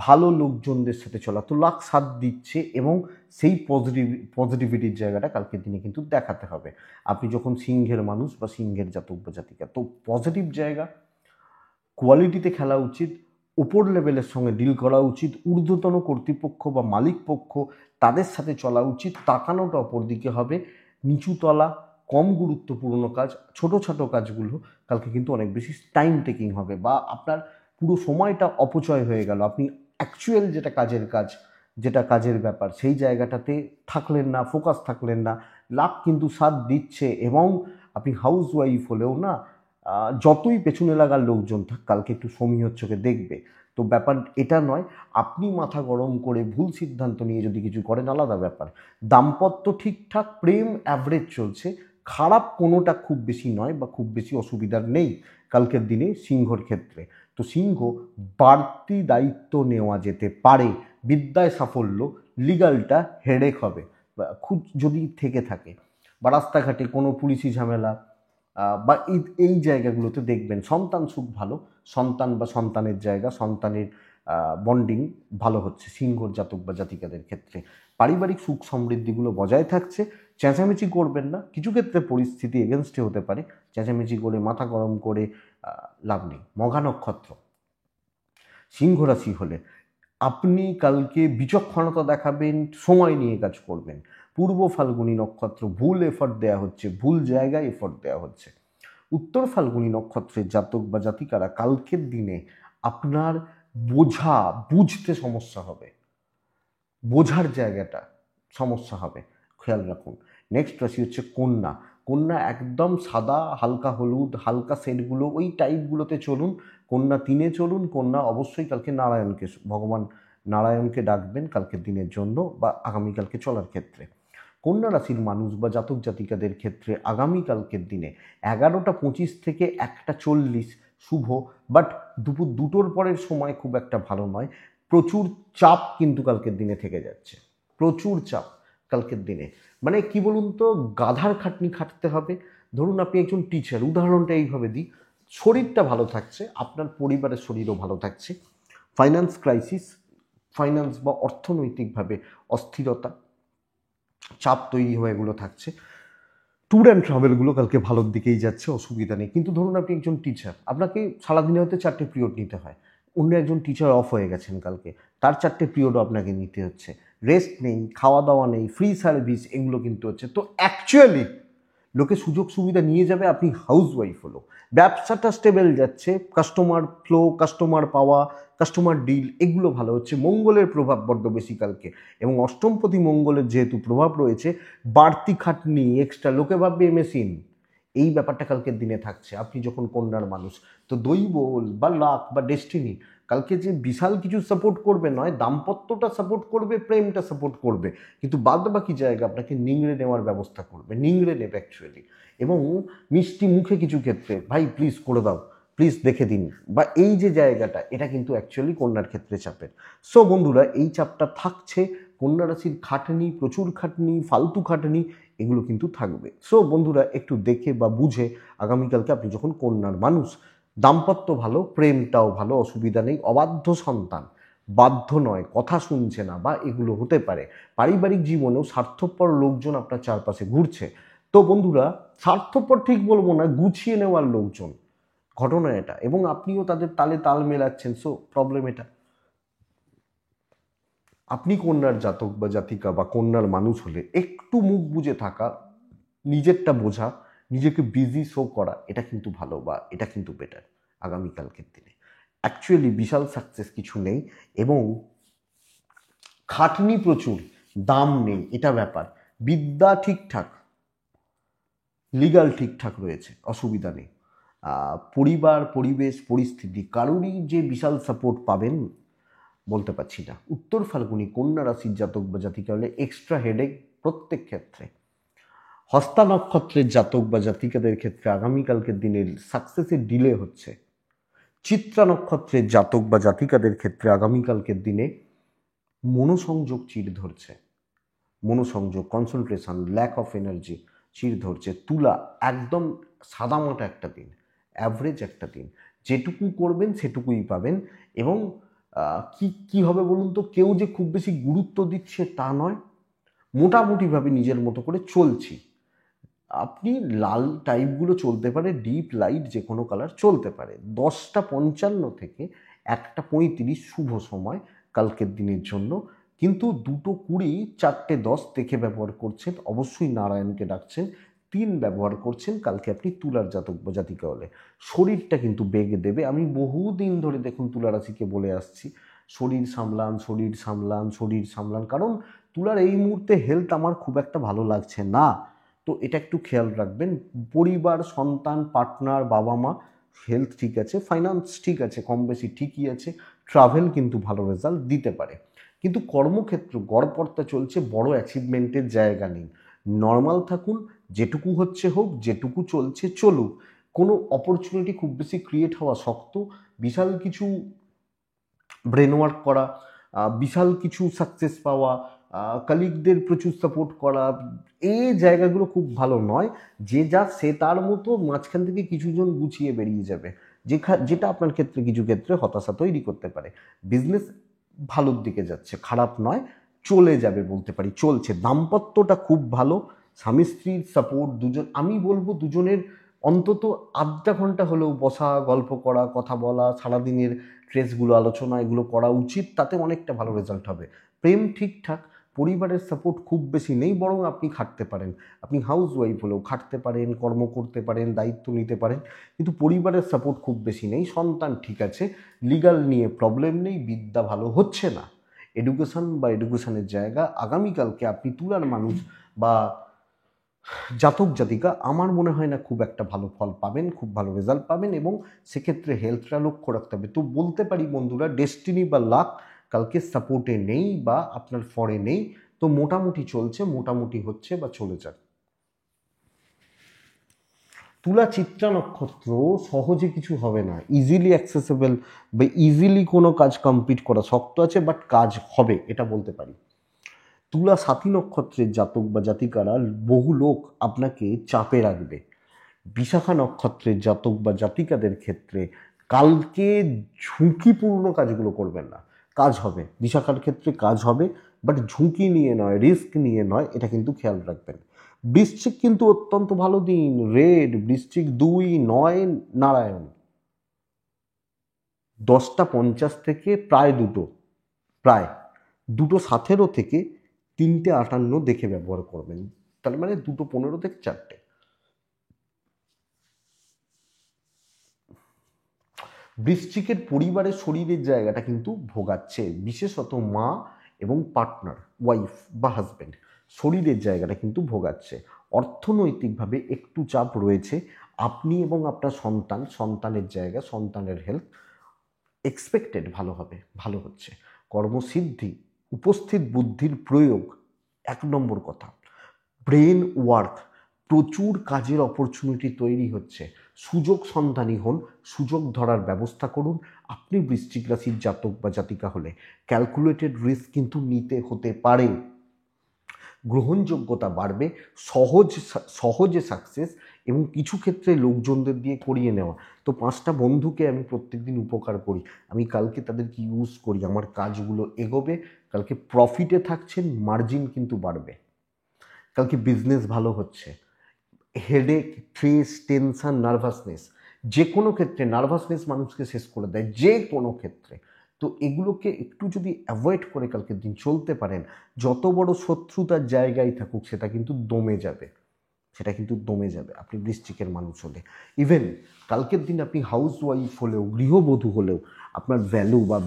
ভালো লোকজনদের সাথে চলা, তো লাক সাথ দিচ্ছে, এবং সেই পজিটিভিটির জায়গাটা কালকের দিনে কিন্তু দেখাতে হবে। আপনি যখন সিংহের মানুষ বা সিংহের জাতক বা জাতিকা, তো পজিটিভ জায়গা, কোয়ালিটিতে খেলা উচিত, উপর লেভেলের সঙ্গে ডিল করা উচিত, ঊর্ধ্বতন কর্তৃপক্ষ বা মালিক পক্ষ তাদের সাথে চলা উচিত, তাকানোটা অপর দিকে হবে। নিচুতলা, কম গুরুত্বপূর্ণ কাজ, ছোট ছোট কাজগুলো কালকে কিন্তু অনেক বেশি টাইম টেকিং হবে, বা আপনার পুরো সময়টা অপচয় হয়ে গেল। আপনি অ্যাকচুয়াল যেটা কাজের কাজ, যেটা কাজের ব্যাপার, সেই জায়গাটাতে থাকলেন না, ফোকাস থাকলেন না। লাক কিন্তু সাথ দিচ্ছে, এবং আপনি হাউস ওয়াইফ হলেও না, যতই পেছনে লাগার লোকজন থাক, কালকে একটু সমীহর চোখে দেখবে। তো ব্যাপার এটা নয়, আপনি মাথা গরম করে ভুল সিদ্ধান্ত নিয়ে যদি কিছু করেন, আলাদা ব্যাপার। দাম্পত্য ঠিকঠাক, প্রেম অ্যাভারেজ চলছে, খারাপ কোনোটা খুব বেশি নয়, বা খুব বেশি অসুবিধার নেই কালকের দিনে সিংহর ক্ষেত্রে। তো সিংহ, বাড়তি দায়িত্ব নেওয়া যেতে পারে, বিদ্যায় সাফল্য, লিগালটা হেডেক হবে খুব যদি থেকে থাকে, বা রাস্তাঘাটে কোনো পুলিশি ঝামেলা, বা এই জায়গাগুলোতে দেখবেন সন্তান সুখ ভালো, সন্তান বা সন্তানের জায়গা, সন্তানের বন্ডিং ভালো হচ্ছে সিংহর জাতক বা জাতিকাদের ক্ষেত্রে। পারিবারিক সুখ সমৃদ্ধিগুলো বজায় থাকছে। চেঁচামেচি করবেন না, কিছু ক্ষেত্রে পরিস্থিতি এগেনস্টে হতে পারে, চেঁচামেচি করে মাথা গরম করে লাভ নেই। মঘা নক্ষত্র, সিংহ রাশি হলে আপনি কালকে বিচক্ষণতা দেখাবেন, সময় নিয়ে কাজ করবেন। পূর্ব ফাল্গুনী নক্ষত্র, ভুল এফর্ট দেওয়া হচ্ছে, ভুল জায়গায় এফর্ট দেওয়া হচ্ছে। উত্তর ফাল্গুনী নক্ষত্রের জাতক বা জাতিকারা কালকের দিনে আপনার বুঝতে সমস্যা হবে, বোঝার জায়গাটা সমস্যা হবে, খেয়াল রাখুন। নেক্সট রাশি হচ্ছে কন্যা। কন্যা একদম সাদা, হালকা হলুদ, হালকা শেডগুলো, ওই টাইপগুলোতে চলুন। কন্যা 3-এ চলুন। কন্যা অবশ্যই কালকে নারায়ণকে, ভগবান নারায়ণকে ডাকবেন কালকের দিনের জন্য, বা আগামীকালকে চলার ক্ষেত্রে। কন্যা রাশির মানুষ বা জাতক জাতিকাদের ক্ষেত্রে আগামীকালকের দিনে 11:25 থেকে 1:40 শুভ, বাট দুপুর 2টোর পরের সময় খুব একটা ভালো নয়। প্রচুর চাপ কিন্তু কালকের দিনে থেকে যাচ্ছে, প্রচুর চাপ কালকের দিনে। মানে কি বলুন তো, গাধার খাটনি খাটতে হবে। ধরুন আপনি একজন টিচার, উদাহরণটা এইভাবে দিই, শরীরটা ভালো থাকছে, আপনার পরিবারের শরীরও ভালো থাকছে। ফাইন্যান্স ক্রাইসিস, ফাইন্যান্স বা অর্থনৈতিকভাবে অস্থিরতা, চাপ তৈরি হয়ে এগুলো থাকছে। ট্যুর অ্যান্ড ট্রাভেলগুলো কালকে ভালোর দিকেই যাচ্ছে, অসুবিধা নেই। কিন্তু ধরুন আপনি একজন টিচার, আপনাকে সারাদিনে হয়তো 4টে পিরিয়ড নিতে হয়, অন্য একজন টিচার অফ হয়ে গেছেন কালকে, তার 4টে পিরিয়ডও আপনাকে নিতে হচ্ছে, রেস্ট নেই, খাওয়া দাওয়া নেই, ফ্রি সার্ভিস, এগুলো কিন্তু হচ্ছে। তো অ্যাকচুয়ালি লোকে সুযোগ সুবিধা নিয়ে যাবে, আপনি হাউস ওয়াইফ হলো, ব্যবসাটা স্টেবল যাচ্ছে, কাস্টমার ফ্লো, কাস্টমার পাওয়া, কাস্টমার ডিল, এগুলো ভালো হচ্ছে। মঙ্গলের প্রভাব বড্ড বেশি কালকে, এবং অষ্টমপতি মঙ্গলের যেহেতু প্রভাব রয়েছে, বাড়তি খাটনি, এক্সট্রা, লোকে ভাববে মেশিন, এই ব্যাপারটা কালকের দিনে থাকছে। আপনি যখন কন্যার মানুষ, তো দৈব বা লাক বা ডেস্টিনি কালকে যে বিশাল কিছু সাপোর্ট করবে নয়, দাম্পত্যটা সাপোর্ট করবে, প্রেমটা সাপোর্ট করবে, কিন্তু বাদ বাকি জায়গা আপনাকে নিংড়ে নেওয়ার ব্যবস্থা করবে, নিংড়ে নেবে অ্যাকচুয়ালি। এবং মিষ্টি মুখে কিছু ক্ষেত্রে, ভাই প্লিজ করে দাও, প্লিজ দেখে দিন, বা এই যে জায়গাটা, এটা কিন্তু অ্যাকচুয়ালি কন্যার ক্ষেত্রে চাপের। সো বন্ধুরা, এই চাপটা থাকছে। কন্যা রাশির খাটনি, প্রচুর খাটনি, ফালতু খাটনি, এগুলো কিন্তু থাকবে। সো বন্ধুরা, একটু দেখে বা বুঝে আগামীকালকে আপনি যখন কন্যার মানুষ, দাম্পত্য ভালো, প্রেমটাও ভালো, অসুবিধা নেই। অবাধ্য সন্তান, বাধ্য নয়, কথা শুনছে না, বা এগুলো হতে পারে। পারিবারিক জীবনেও স্বার্থপর লোকজন আপনার চারপাশে ঘুরছে। তো বন্ধুরা, স্বার্থপর ঠিক বলবো না, গুছিয়ে নেওয়ার লোকজন, ঘটনা এটা, এবং আপনিও তাদের তালে তাল মেলাচ্ছেন। সো প্রবলেম এটা। আপনি কন্যার জাতক বা জাতিকা বা কন্যার মানুষ হলে একটু মুখ বুজে থাকা, নিজেরটা বোঝা, নিজেকে বিজি শো করা, এটা কিন্তু ভালো, বা এটা কিন্তু বেটার আগামীকালকের দিনে। অ্যাকচুয়ালি বিশাল সাকসেস কিছু নেই, এবং খাটনি প্রচুর, দাম নেই, এটা ব্যাপার। বিদ্যা ঠিকঠাক, লিগাল ঠিকঠাক রয়েছে, অসুবিধা নেই। পরিবার, পরিবেশ, পরিস্থিতি, কারোরই যে বিশাল সাপোর্ট পাবেন বলতে পারছি না। উত্তর ফাল্গুনী কন্যা রাশির জাতক বা জাতিকা হলে এক্সট্রা হেডেক প্রত্যেক ক্ষেত্রে। হস্তা নক্ষত্রের জাতক বা জাতিকাদের ক্ষেত্রে আগামীকালকের দিনের সাকসেসের ডিলে হচ্ছে। চিত্রা নক্ষত্রের জাতক বা জাতিকাদের ক্ষেত্রে আগামীকালকের দিনে মনোসংযোগ চির ধরছে, মনোসংযোগ, কনসেন্ট্রেশন, ল্যাক অফ এনার্জি চির ধরছে। তুলা একদম সাদামাটা একটা দিন, অ্যাভারেজ একটা দিন, যেটুকু করবেন সেটুকুই পাবেন। এবং কি হবে বলুন তো, কেউ যে খুব বেশি গুরুত্ব দিচ্ছে তা নয়, মোটামুটিভাবে নিজের মতো করে চলছি। আপনি লাল টাইপগুলো চলতে পারে, ডিপ লাইট যে কোনো কালার চলতে পারে। 10:55 থেকে 1:35 শুভ সময় কালকের দিনের জন্য। কিন্তু 2:20, 4:10 দেখে ব্যবহার করছেন, অবশ্যই নারায়ণকে ডাকছেন। 3 ব্যবহার করছেন কালকে আপনি তুলার জাতক বা জাতিকা হলে। শরীরটা কিন্তু বেগ দেবে। আমি বহুদিন ধরে দেখুন তুলা রাশিকে বলে আসছি, শরীর সামলান, শরীর সামলান, শরীর সামলান, কারণ তুলার এই মুহূর্তে হেলথ আমার খুব একটা ভালো লাগছে না। তো এটা একটু খেয়াল রাখবেন। পরিবার, সন্তান, পার্টনার, বাবা মা, হেলথ ঠিক আছে, ফাইন্যান্স ঠিক আছে, কম বেশি ঠিকই আছে, ট্রাভেল কিন্তু ভালো রেজাল্ট দিতে পারে। কিন্তু কর্মক্ষেত্র গড়পড়তা চলছে, বড় অ্যাচিভমেন্টের জায়গা নেই। নর্মাল থাকুন, যেটুকু হচ্ছে হোক, যেটুকু চলছে চলুক। কোনো অপরচুনিটি খুব বেশি ক্রিয়েট হওয়া শক্ত, বিশাল কিছু ব্রেন ওয়ার্ক করা, বিশাল কিছু সাকসেস পাওয়া, কালিগদের প্রচুর সাপোর্ট করা, এই জায়গাগুলো খুব ভালো নয়। যে যা সে তার মতো, মাঝখান থেকে কিছুজন গুছিয়ে বেরিয়ে যাবে, যেটা আপনার ক্ষেত্রে কিছু ক্ষেত্রে হতাশা তৈরি করতে পারে। বিজনেস ভালোর দিকে যাচ্ছে, খারাপ নয়, চলে যাবে বলতে পারি, চলছে। দাম্পত্যটা খুব ভালো, স্বামী স্ত্রীর সাপোর্ট, দুজন, আমি বলবো দুজনের অন্তত আধা ঘন্টা হলেও বসা, গল্প করা, কথা বলা, সারাদিনের স্ট্রেসগুলো আলোচনা, এগুলো করা উচিত, তাতে অনেকটা ভালো রেজাল্ট হবে। প্রেম ঠিকঠাক, পরিবারের সাপোর্ট খুব বেশি নেই, বরং আপনি খাটতে পারেন, আপনি হাউস ওয়াইফ হলেও খাটতে পারেন, কর্ম করতে পারেন, দায়িত্ব নিতে পারেন, কিন্তু পরিবারের সাপোর্ট খুব বেশি নেই। সন্তান ঠিক আছে, লিগাল নিয়ে প্রবলেম নেই, বিদ্যা ভালো হচ্ছে না। এডুকেশনের জায়গা আগামীকালকে আপনি তুলার মানুষ বা জাতক জাতিকা আমার মনে হয় না খুব একটা ভালো ফল পাবেন, খুব ভালো রেজাল্ট পাবেন, এবং সেক্ষেত্রে হেলথটা লক্ষ্য রাখতে হবে। তো বলতে পারি বন্ধুরা, ডেস্টিনি বা লাক কালকে সাপোর্টে নেই বা আপনার ফরে নেই। তো মোটামুটি চলছে, মোটামুটি হচ্ছে বা চলে যাক। তুলা চিত্রা নক্ষত্র সহজে কিছু হবে না, ইজিলি অ্যাক্সেসেবল বা ইজিলি কোনো কাজ কমপ্লিট করা শক্ত আছে, বাট কাজ হবে, এটা বলতে পারি। তুলা সাথী নক্ষত্রের জাতক বা জাতিকারা বহু লোক আপনাকে চাপে রাখবে। বিশাখা নক্ষত্রের জাতক বা জাতিকাদের ক্ষেত্রে কালকে ঝুঁকিপূর্ণ কাজগুলো করবেন না, কাজ হবে। বিশাখার ক্ষেত্রে কাজ হবে, বাট ঝুঁকি নিয়ে নয়, রিস্ক নিয়ে নয়, এটা কিন্তু খেয়াল রাখবেন। বৃশ্চিক কিন্তু অত্যন্ত ভালো দিন, রেড, বৃশ্চিক 2, 9 নারায়ণ। 10:50 থেকে প্রায় 2:17 থেকে 3:58 দেখে ব্যবহার করবেন, তার মানে 2:15 থেকে 4টে। বৃশ্চিকের পরিবারের শরীরের জায়গাটা কিন্তু ভোগাচ্ছে, বিশেষত মা এবং পার্টনার, ওয়াইফ বা হাজব্যান্ড, শরীরের জায়গাটা কিন্তু ভোগাচ্ছে। অর্থনৈতিকভাবে একটু চাপ রয়েছে। আপনি এবং আপনার সন্তানের জায়গা, সন্তানের হেলথ এক্সপেক্টেড ভালো হবে, ভালো হচ্ছে। কর্মসিদ্ধি, উপস্থিত বুদ্ধির প্রয়োগ 1 নম্বর কথা। ব্রেন ওয়ার্ক, প্রচুর কাজের অপরচুনিটি তৈরি হচ্ছে। সুযোগ সন্ধানী হন, সুযোগ ধরার ব্যবস্থা করুন। আপনি বৃশ্চিক রাশির জাতক বা জাতিকা হলে ক্যালকুলেটেড রিস্ক কিন্তু নিতে হতে পারে। গ্রহণযোগ্যতা বাড়বে, সহজে সাকসেস, এবং কিছু ক্ষেত্রে লোকজনদের দিয়ে করিয়ে নেওয়া। তো 5টা বন্ধুকে আমি প্রত্যেকদিন উপকার করি, আমি কালকে তাদেরকে ইউজ করি, আমার কাজগুলো এগোবে, কালকে প্রফিটে থাকছেন, মার্জিন কিন্তু বাড়বে, কালকে বিজনেস ভালো হচ্ছে। হেডেক, স্ট্রেস, টেনশন, নার্ভাসনেস, যে কোনো ক্ষেত্রে নার্ভাসনেস মানুষকে শেষ করে দেয়, যে কোনো ক্ষেত্রে। তো এগুলোকে একটু যদি অ্যাভয়েড করে কালকের দিন চলতে পারেন, যত বড় শত্রুতার জায়গায় থাকুক সেটা কিন্তু দমে যাবে। সেটা কিন্তু দমে যাবে আপনি বৃশ্চিকের মানুষ হলে। ইভেন কালকের দিন আপনি হাউস ওয়াইফ হলেও, গৃহবধূ হলেও আপনার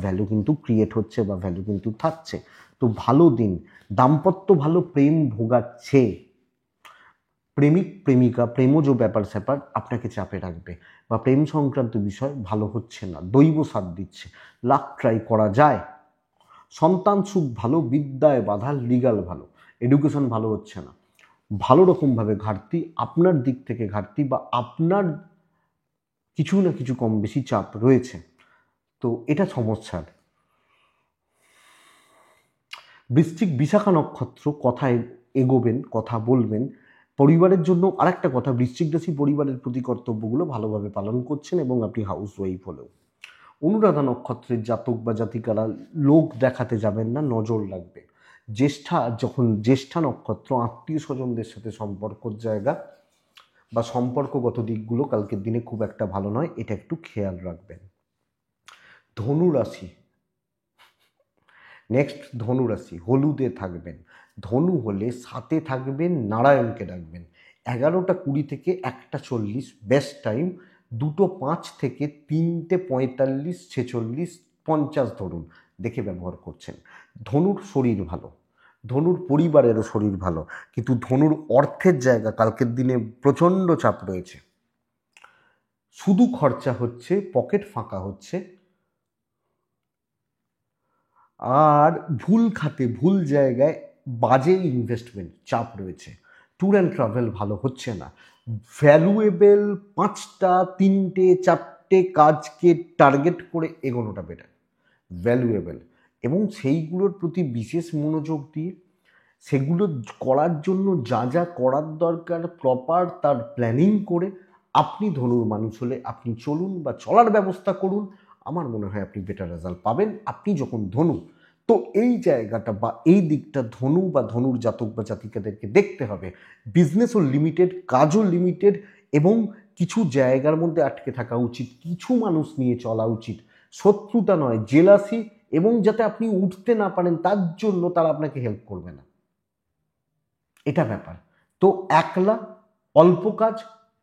ভ্যালু কিন্তু ক্রিয়েট হচ্ছে বা ভ্যালু কিন্তু থাকছে। তো ভালো দিন, দাম্পত্য ভালো, প্রেম ভোগাচ্ছে, প্রেমিক প্রেমিকা প্রেমজ ব্যাপার স্যাপার আপনাকে চাপে রাখবে বা প্রেম সংক্রান্ত বিষয় ভালো হচ্ছে না, দৈব সাথ দিচ্ছে, লাখ ট্রাই করা যায়। সন্তান সুখ ভালো, বিদ্যায় বাধা, লিগাল ভালো, এডুকেশন ভালো হচ্ছে না, ভালো রকমভাবে ঘাটতি, আপনার দিক থেকে ঘাটতি বা আপনার কিছু না কিছু কম বেশি চাপ রয়েছে, তো এটা সমস্যার। বৃশ্চিক বিশাখা নক্ষত্র, কথায় এগোবেন, কথা বলবেন। পরিবারের জন্য আরেকটা কথা, বৃশ্চিক রাশি পরিবারের প্রতি কর্তব্যগুলো ভালোভাবে পালন করছেন এবং আপনি হাউস ওয়াইফ হলেও। অনুরাধা নক্ষত্রের জাতক বা জাতিকারা লোক দেখাতে যাবেন না, নজর রাখবে। জ্যেষ্ঠা নক্ষত্র, আত্মীয় স্বজনদের সাথে সম্পর্কর জায়গা বা সম্পর্কগত দিকগুলো কালকের দিনে খুব একটা ভালো নয়, এটা একটু খেয়াল রাখবেন। ধনু রাশি, নেক্সট ধনু রাশি, হলুদে থাকবেন। ধনু হলে সাথে থাকবেন, নারায়ণকে ডাকবেন। 11:20 থেকে 1:40 বেস্ট টাইম, 2:05 থেকে 3:45, 46, 50 ধরুন, দেখে ব্যবহার করছেন। ধনুর শরীর ভালো, ধনুর পরিবারেরও শরীর ভালো, কিন্তু ধনুর অর্থের জায়গা কালকের দিনে প্রচণ্ড চাপ রয়েছে। শুধু খরচা হচ্ছে, পকেট ফাঁকা হচ্ছে, আর ভুল খাতে ভুল জায়গায় বাজে ইনভেস্টমেন্ট, চাপ রয়েছে। ট্যুর অ্যান্ড ট্রাভেল ভালো হচ্ছে না। ভ্যালুয়েবল 5টা 3টে 4টে কাজকে টার্গেট করে এগোনোটা বেটার, ভ্যালুয়েবল, এবং সেইগুলোর প্রতি বিশেষ মনোযোগ দিয়ে সেগুলো করার জন্য যা যা করার দরকার প্রপার তার প্ল্যানিং করে আপনি ধনুর মানুষ হলে আপনি চলুন বা চলার ব্যবস্থা করুন। আমার মনে হয় আপনি বেটার রেজাল্ট পাবেন আপনি যখন ধনু। তো এই জায়গাটা বা এই দিকটা ধনু বা ধনুর জাতক বা জাতিকাদেরকে দেখতে হবে। বিজনেসও লিমিটেড, কাজও লিমিটেড, এবং কিছু জায়গার মধ্যে আটকে থাকা উচিত, কিছু মানুষ নিয়ে চলা উচিত, শত্রুতা নয়, জেলাসি, এবং যাতে আপনি উঠতে না পারেন তার জন্য তারা আপনাকে হেল্প করবে না, এটা ব্যাপার। তো একলা অল্প কাজ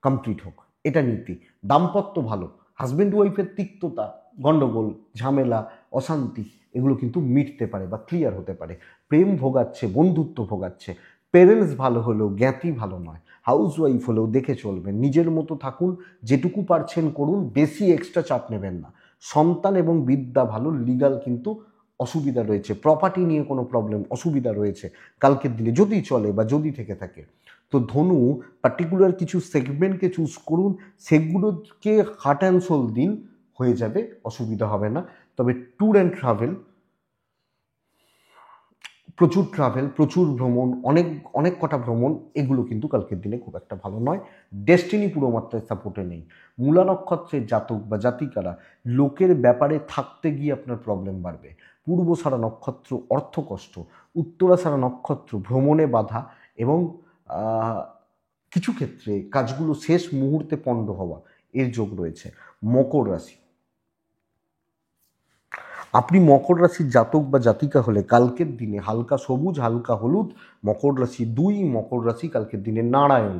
কমপ্লিট হোক, এটা নীতি। দাম্পত্য ভালো, হাজব্যান্ড ওয়াইফের তিক্ততা, গণ্ডগোল, ঝামেলা, অশান্তি এগুলো কিন্তু মিটতে পারে বা ক্লিয়ার হতে পারে। প্রেম ভোগাচ্ছে, বন্ধুত্ব ভোগাচ্ছে। পেরেন্টস ভালো হলেও জ্ঞাতি ভালো নয়। হাউস ওয়াইফ হলেও দেখে চলবেন, নিজের মতো থাকুন, যেটুকু পারছেন করুন, বেশি এক্সট্রা চাপ নেবেন না। সন্তান এবং বিদ্যা ভালো, লিগাল কিন্তু অসুবিধা রয়েছে, প্রপার্টি নিয়ে কোনো প্রবলেম, অসুবিধা রয়েছে কালকের দিনে যদি চলে বা যদি থেকে থাকে। তো ধনু পার্টিকুলার কিছু সেগমেন্টকে চুজ করুন, সেগুলোকে হার্ট অ্যান্ড সোল দিন, হয়ে যাবে, অসুবিধা হবে না। তবে ট্যুর অ্যান্ড ট্রাভেল, প্রচুর ট্রাভেল, প্রচুর ভ্রমণ, অনেক অনেক কটা ভ্রমণ, এগুলো কিন্তু কালকের দিনে খুব একটা ভালো নয়। ডেস্টিনি পুরো মাত্রায় সাপোর্টে নেই। মূলা নক্ষত্রের জাতক বা জাতিকারা লোকের ব্যাপারে থাকতে গিয়ে আপনার প্রবলেম বাড়বে। পূর্বসারা নক্ষত্র অর্থকষ্ট, উত্তরাসারা নক্ষত্র ভ্রমণে বাধা, এবং কিছু ক্ষেত্রে কাজগুলো শেষ মুহূর্তে পণ্ড হওয়া, এর যোগ রয়েছে। মকর রাশি, আপনি মকর রাশির জাতক বা জাতিকা হলে কালকের দিনে হালকা সবুজ, হালকা হলুদ, মকর রাশি 2, মকর রাশি কালকের দিনে নারায়ণ।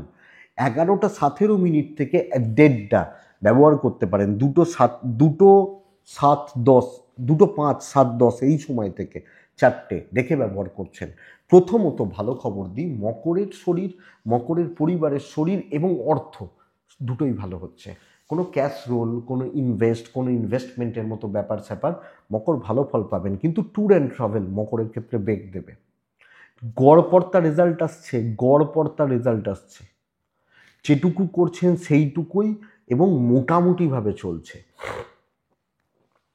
11:17 থেকে 1:30 ব্যবহার করতে পারেন। 2:07, 2:05, 7:10 এই সময় থেকে 4টে দেখে ব্যবহার করছেন। প্রথমত ভালো খবর দিই, মকরের শরীর, মকরের পরিবারের শরীর এবং অর্থ দুটোই ভালো হচ্ছে। কোনো ক্যাশ রোল, কোনো ইনভেস্টমেন্টের মতো ব্যাপার স্যাপার মকর ভালো ফল পাবেন, কিন্তু ট্যুর অ্যান্ড ট্রাভেল মকরের ক্ষেত্রে বেগ দেবে। গড়পড়তা রেজাল্ট আসছে, যেটুকু করছেন সেইটুকুই এবং মোটামুটিভাবে চলছে।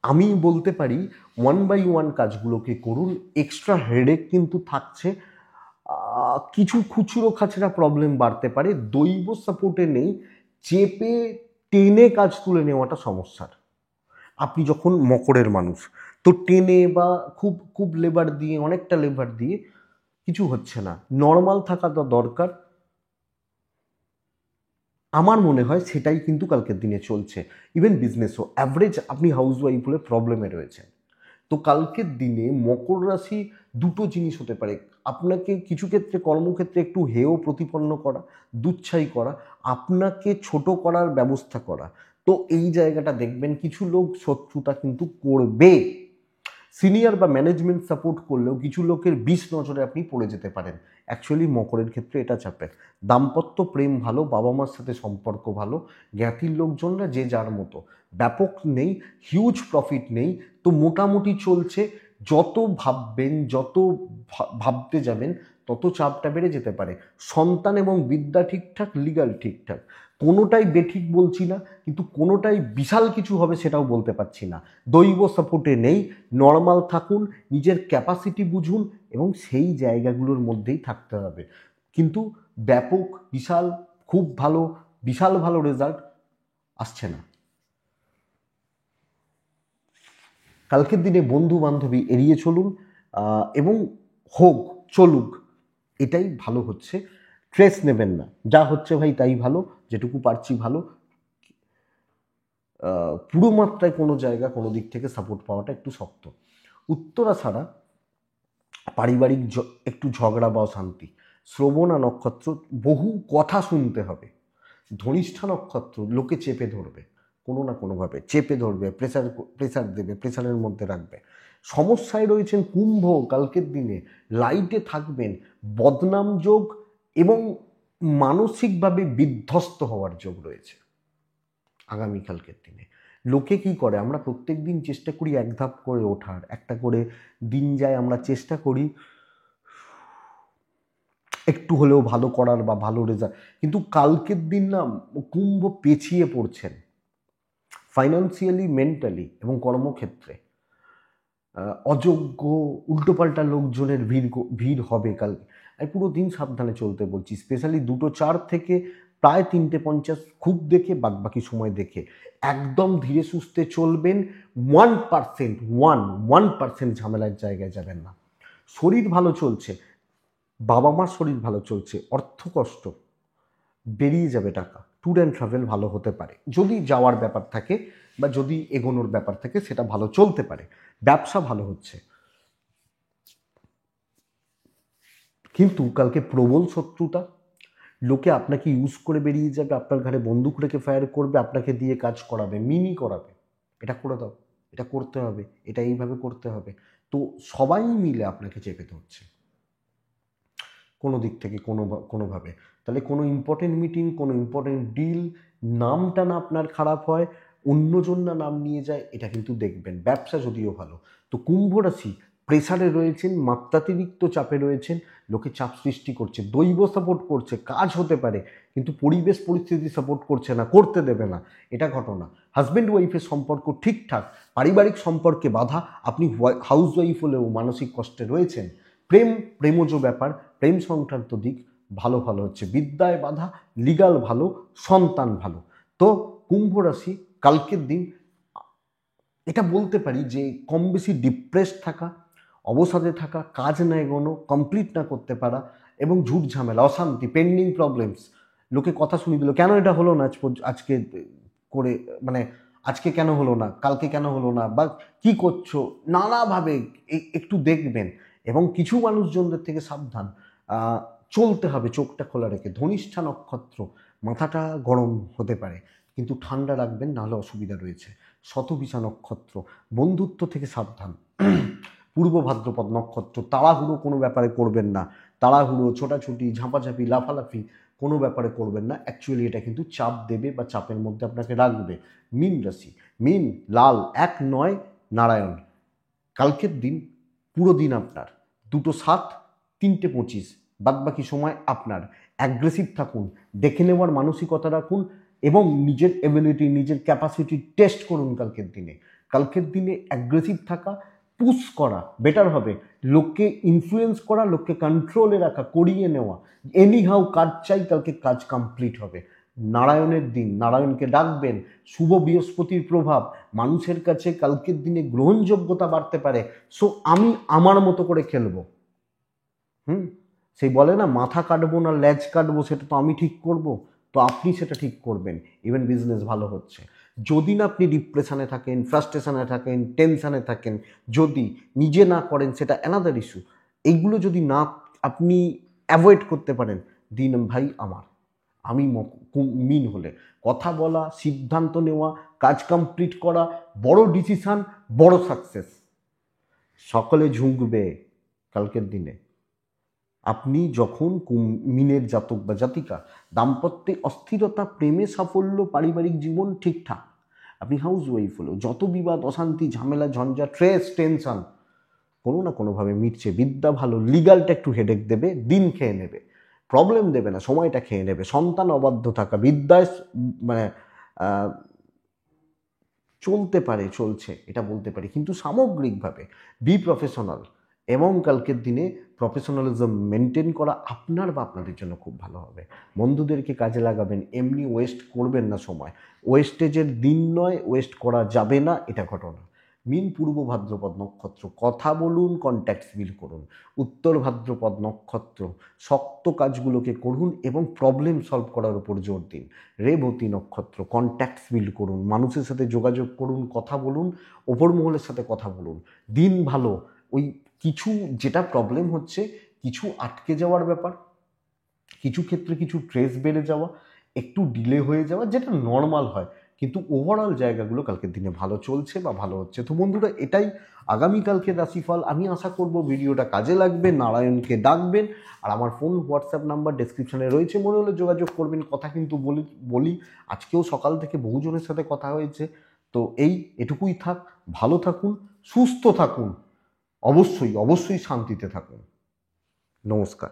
আমি বলতে পারি 1/1 কাজগুলোকে করুন, এক্সট্রা হেডেক কিন্তু থাকছে, কিছু খুচরো খাচরা প্রবলেম বাড়তে পারে, দৈব সাপোর্টে নেই, চেপে টেনে কাজ তুলে নেওয়াটা সমস্যার। আপনি যখন মকরের মানুষ, তো টেনে বা খুব খুব লেবার দিয়ে, অনেকটা লেবার দিয়ে কিছু হচ্ছে না, নর্মাল থাকাটা দরকার। আমার মনে হয় সেটাই কিন্তু কালকের দিনে চলছে। ইভেন বিজনেসও অ্যাভারেজ আপনি হাউস ওয়াইফ হলে প্রবলেমে রয়েছেন। তো কালকের দিনে মকর রাশি দুটো জিনিস হতে পারে, আপনাকে কিছু ক্ষেত্রে কর্মক্ষেত্রে একটু হেয় প্রতিপন্ন করা, দুচ্ছাই করা, আপনাকে ছোট করার ব্যবস্থা করা। তো এই জায়গাটা দেখবেন কিছু লোক শত্রুতা কিন্তু করবে। সিনিয়র বা ম্যানেজমেন্ট সাপোর্ট করলেও কিছু লোকের বিষ নজরে আপনি পড়ে যেতে পারেন। অ্যাকচুয়ালি মকরের ক্ষেত্রে এটা চাপের। দাম্পত্য প্রেম ভালো, বাবা মার সাথে সম্পর্ক ভালো, জ্ঞাতির লোকজনরা যে যার মতো, ব্যাপক নেই, হিউজ প্রফিট নেই, তো মোটামুটি চলছে। যত ভাববেন, যত ভাবতে যাবেন, তত চাপটা বেড়ে যেতে পারে। সন্তান এবং বিদ্যা ঠিকঠাক, লিগাল ঠিকঠাক, কোনোটাই বেঠিক বলছি না, কিন্তু কোনোটাই বিশাল কিছু হবে সেটাও বলতে পারছি না। দৈব সাপোর্টে নেই, নর্মাল থাকুন, নিজের ক্যাপাসিটি বুঝুন এবং সেই জায়গাগুলোর মধ্যেই থাকতে হবে। কিন্তু ব্যাপক, বিশাল, খুব ভালো, বিশাল ভালো রেজাল্ট আসছে না। কালকের দিনে বন্ধু বান্ধবী এড়িয়ে চলুন এবং হোক, চলুক, এটাই ভালো হচ্ছে। স্ট্রেস নেবেন না, যা হচ্ছে ভাই তাই ভালো, যেটুকু পারছি ভালো। পুরো মাত্রায় কোনো জায়গা কোনো দিক থেকে সাপোর্ট পাওয়াটা একটু শক্ত। উত্তরা ছাড়া পারিবারিক একটু ঝগড়া বা অশান্তি। শ্রবণা নক্ষত্র বহু কথা শুনতে হবে। ধনিষ্ঠা নক্ষত্র লোকে চেপে ধরবে, কোনো না কোনোভাবে চেপে ধরবে, প্রেসার দেবে, প্রেসারের মধ্যে রাখবে। সমস্যায় রয়েছেন কুম্ভ, কালকের দিনে লাইটে থাকবেন। বদনাম যোগ এবং মানসিকভাবে বিধ্বস্ত হওয়ার যোগ রয়েছে আগামীকালকের দিনে। লোকে কি করে, আমরা প্রত্যেক দিন চেষ্টা করি এক ধাপ করে ওঠার, একটা করে দিন যায়, আমরা চেষ্টা করি একটু হলেও ভালো করার বা ভালো রেজাল্ট, কিন্তু কালকের দিন না কুম্ভ পেছিয়ে পড়ছেন ফাইন্যান্সিয়ালি, মেন্টালি এবং কর্মক্ষেত্রে। অযোগ্য উল্টোপাল্টা লোকজনের ভিড় হবে কালকে। আমি পুরো দিন সাবধানে চলতে বলছি, স্পেশালি 2:04 থেকে প্রায় 3:50 খুব দেখে, বাদবাকি সময় দেখে একদম ধীরে সুস্থে চলবেন। 1% ঝামেলার জায়গায় যাবেন না। শরীর ভালো চলছে, বাবা মার শরীর ভালো চলছে, অর্থ কষ্ট বেরিয়ে যাবে, টাকা, ট্যুর অ্যান্ড ট্রাভেল ভালো হতে পারে, যদি যাওয়ার ব্যাপার থাকে বা যদি এগোনোর ব্যাপার থাকে সেটা ভালো চলতে পারে। ব্যবসা ভালো হচ্ছে, কিন্তু কালকে প্রবল শত্রুতা, লোকে আপনাকে ইউজ করে বেরিয়ে যাবে, আপনার ঘরে বন্দুক রেখে ফায়ার করবে, আপনাকে দিয়ে কাজ করাবে, মিনি করাবে, এটা করে দাও, এটা করতে হবে, এটা এইভাবে করতে হবে। তো সবাই মিলে আপনাকে চেপে ধরছে কোনো দিক থেকে, কোনোভাবে। তাহলে কোনো ইম্পর্টেন্ট মিটিং, কোনো ইম্পর্টেন্ট ডিল, নামটা না আপনার খারাপ হয়, অন্যজন না নাম নিয়ে যায়, এটা কিন্তু দেখবেন। ব্যবসা যদিও ভালো। তো কুম্ভ রাশি প্রেসারে রয়েছেন, মাত্রাতিরিক্ত চাপে রয়েছেন, লোকে চাপ সৃষ্টি করছে, দৈব সাপোর্ট করছে, কাজ হতে পারে, কিন্তু পরিবেশ পরিস্থিতি সাপোর্ট করছে না, করতে দেবে না, এটা ঘটনা। হাজব্যান্ড ওয়াইফের সম্পর্ক ঠিকঠাক, পারিবারিক সম্পর্কে বাধা, আপনি হাউস ওয়াইফ হলেও মানসিক কষ্টে রয়েছেন। প্রেমজ ব্যাপার, প্রেম সংক্রান্ত দিক ভালো ভালো হচ্ছে, বিদ্যায় বাধা, লিগাল ভালো, সন্তান ভালো। তো কুম্ভ রাশি কালকের দিন এটা বলতে পারি যে কম বেশি ডিপ্রেসড থাকা, অবসাদে থাকা, কাজ না এগোনো, কমপ্লিট না করতে পারা এবং ঝুট ঝামেলা, অশান্তি, পেন্ডিং প্রবলেমস, লোকে কথা শুনিয়ে দিল, কেন এটা হলো না আজকে করে, মানে আজকে কেন হলো না, কালকে কেন হলো না, বা কি করছো, নানাভাবে একটু দেখবেন। এবং কিছু মানুষজনদের থেকে সাবধান, চলতে হবে চোখটা খোলা রেখে। ধনিষ্ঠা নক্ষত্র মাথাটা গরম হতে পারে, কিন্তু ঠান্ডা রাখবেন, নাহলে অসুবিধা রয়েছে। শতবিশা নক্ষত্র বন্ধুত্ব থেকে সাবধান। পূর্ব ভাদ্রপদ নক্ষত্র তাড়াহুড়ো কোনো ব্যাপারে করবেন না, তাড়াহুড়ো, ছোটাছুটি, ঝাঁপাঝাঁপি, লাফালাফি কোনো ব্যাপারে করবেন না। অ্যাকচুয়ালি এটা কিন্তু চাপ দেবে বা চাপের মধ্যে আপনাকে রাখবে। মীন রাশি, মীন লাল 1-9 নারায়ণ, কালকের দিন পুরো দিন আপনার 2:07, 3:25, বাদবাকি সময় আপনার। অ্যাগ্রেসিভ থাকুন, দেখে নেওয়ার মানসিকতা রাখুন এবং নিজের এবিলিটি, নিজের ক্যাপাসিটি টেস্ট করুন কালকের দিনে। কালকের দিনে অ্যাগ্রেসিভ থাকা, পুশ করা বেটার হবে, লোককে ইনফ্লুয়েন্স করা, লোককে কন্ট্রোলে রাখা, করিয়ে নেওয়া, এনি হাউ কাজ চাই, কালকে কাজ কমপ্লিট হবে। নারায়ণের দিন, নারায়ণকে ডাকবেন, শুভ বৃহস্পতির প্রভাব, মানুষের কাছে কালকের দিনে গ্রহণযোগ্যতা বাড়তে পারে। সো আমি আমার মতো করে খেলবো। সেই বলে না, মাথা কাটবো না লেজ কাটবো, সেটা তো আমি ঠিক করব, তো আপনি সেটা ঠিক করবেন। ইভেন বিজনেস ভালো হচ্ছে। যদি না আপনি ডিপ্রেশনে থাকেন, ফ্রাস্ট্রেশনে থাকেন, টেনশানে থাকেন, যদি নিজে না করেন, সেটা অ্যানাদার ইস্যু। এইগুলো যদি না আপনি অ্যাভয়েড করতে পারেন, দিন ভাই আমার। আমি মিন হলে কথা বলা, সিদ্ধান্ত নেওয়া, কাজ কমপ্লিট করা, বড় ডিসিশন, বড় সাকসেস, সকলে ঝুঁকবে কালকের দিনে। আপনি যখন মিনের জাতক বা জাতিকা, দাম্পত্যে অস্থিরতা, প্রেমে সাফল্য, পারিবারিক জীবন ঠিকঠাক, আপনি হাউস ওয়াইফ হলেও যত বিবাদ, অশান্তি, ঝামেলা, ঝঞ্ঝাট, স্ট্রেস, টেনশন কোনো না কোনোভাবে মিটছে। বিদ্যা ভালো, লিগালটা একটু হেডেক দেবে, দিন খেয়ে নেবে, প্রবলেম দেবে না, সময়টা খেয়ে নেবে। সন্তান অবাধ্য থাকা, বিদ্যায় মানে চলতে পারে, চলছে, এটা বলতে পারি, কিন্তু সামগ্রিকভাবে বি প্রফেশনাল, এবং কালকের দিনে প্রফেশনালিজম মেনটেন করা আপনার বা আপনাদের জন্য খুব ভালো হবে। বন্ধুদেরকে কাজে লাগাবেন, এমনি ওয়েস্ট করবেন না সময়। ওয়েস্টেজের দিন নয়, ওয়েস্ট করা যাবে না, এটা ঘটনা। মিন পূর্ব ভাদ্রপদ নক্ষত্র, কথা বলুন, কন্ট্যাক্টস বিল করুন। উত্তর ভাদ্রপদ নক্ষত্র, শক্ত কাজগুলোকে করুন এবং প্রবলেম সলভ করার উপর জোর দিন। রেবতী নক্ষত্র, কন্ট্যাক্টস বিল্ড করুন, মানুষের সাথে যোগাযোগ করুন, কথা বলুন, ওপর মহলের সাথে কথা বলুন। দিন ভালো, ওই কিছু যেটা প্রবলেম হচ্ছে, কিছু আটকে যাওয়ার ব্যাপার, কিছু ক্ষেত্রে কিছু ট্রেস বেড়ে যাওয়া, একটু ডিলে হয়ে যাওয়া, যেটা নর্মাল হয়, কিন্তু ওভারঅল জায়গাগুলো কালকের দিনে ভালো চলছে বা ভালো হচ্ছে। তো বন্ধুরা, এটাই আগামীকালকে রাশিফল। আমি আশা করব ভিডিওটা কাজে লাগবে। নারায়ণকে ডাকবেন, আর আমার ফোন, হোয়াটসঅ্যাপ নাম্বার ডেসক্রিপশনে রয়েছে, মনে হলে যোগাযোগ করবেন। কথা কিন্তু বলি আজকেও সকাল থেকে বহুজনের সাথে কথা হয়েছে। তো এটুকুই থাক, ভালো থাকুন, সুস্থ থাকুন, অবশ্যই অবশ্যই শান্তিতে থাকুন। নমস্কার।